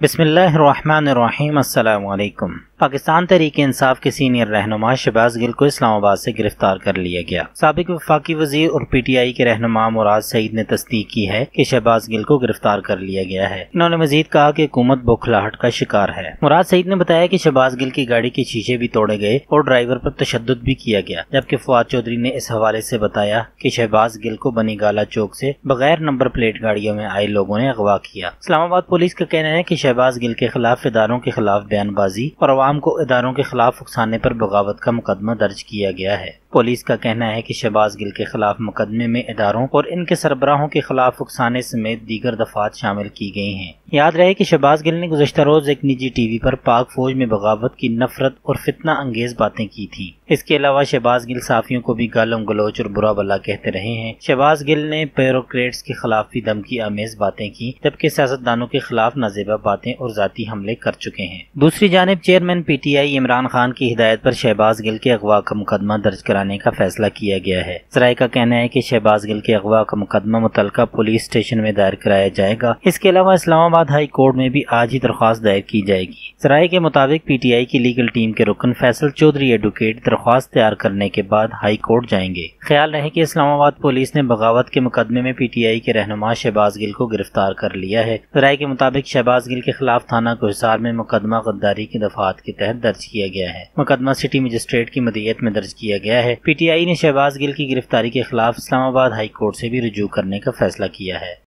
बिस्मिल्लाहिर्रहमानिर्रहीम। अस्सलाम वालेकुम। पाकिस्तान तहरीक-ए-इंसाफ के सीनियर रहनुमा शहबाज गिल को इस्लामाबाद से गिरफ्तार कर लिया गया। साबिक वफाकी वजीर और PTI के रहनुमा मुराद सईद ने तस्दीक की है कि शहबाज गिल को गिरफ्तार कर लिया गया है। इन्होंने मजीद कहा कि हुकूमत बौखलाहट का शिकार है। मुराद सईद ने बताया कि शहबाज गिल की गाड़ी के शीशे भी तोड़े गए और ड्राइवर पर तशद्दुद भी किया गया, जबकि फुआद चौधरी ने इस हवाले से बताया कि शहबाज गिल को बनी गाला चौक से बगैर नंबर प्लेट गाड़ियों में आए लोगों ने अगवा किया। इस्लामाबाद पुलिस का कहना है कि शहबाज गिल के खिलाफ इदारों के खिलाफ बयानबाजी और अवाम को इदारों के खिलाफ उकसाने पर बगावत का मुकदमा दर्ज किया गया है। पुलिस का कहना है कि शहबाज गिल के खिलाफ मुकदमे में इदारों और इनके सरबराहों के खिलाफ उकसाने समेत दीगर दफात शामिल की गई हैं। याद रहे कि शहबाज गिल ने गुज़श्ता रोज एक निजी TV पर पाक फौज में बगावत की नफरत और फितना अंगेज बातें की थी। इसके अलावा शहबाज गिल साफियों को भी गालम गलोच और बुरा भला कहते रहे हैं। शहबाज गिल ने ब्यूरोक्रेट्स के खिलाफ भी धमकी आमेज बातें की, जबकि सियासतदानों के खिलाफ नाजेबा बातें और जाती हमले कर चुके हैं। दूसरी जानिब चेयरमैन PTI इमरान खान की हिदायत पर शहबाज गिल के अगवा का मुकदमा दर्ज कराने का फैसला किया गया है। ज़राए का कहना है कि शहबाज गिल के अगवा का मुकदमा मुतलका पुलिस स्टेशन में दायर कराया जाएगा। इसके अलावा इस्लामाबाद हाई कोर्ट में भी आज ही दरख्वास्त दायर की जाएगी। ज़राए के मुताबिक PTI की लीगल टीम के रुकन फैसल चौधरी एडवोकेट दरख्वास्त तैयार करने के बाद हाई कोर्ट जाएंगे। ख्याल रहे कि इस्लामाबाद पुलिस ने बगावत के मुकदमे में PTI के रहनुमा शहबाज गिल को गिरफ्तार कर लिया है। ज़राए के मुताबिक शहबाज गिल के खिलाफ थाना कोहिसार में मुकदमा गद्दारी की दफात के तहत दर्ज किया गया है। मुकदमा सिटी मजिस्ट्रेट की मदीयत में दर्ज किया गया है। PTI ने शहबाज गिल की गिरफ्तारी के खिलाफ इस्लामाबाद हाई कोर्ट से भी रुजू करने का फैसला किया है।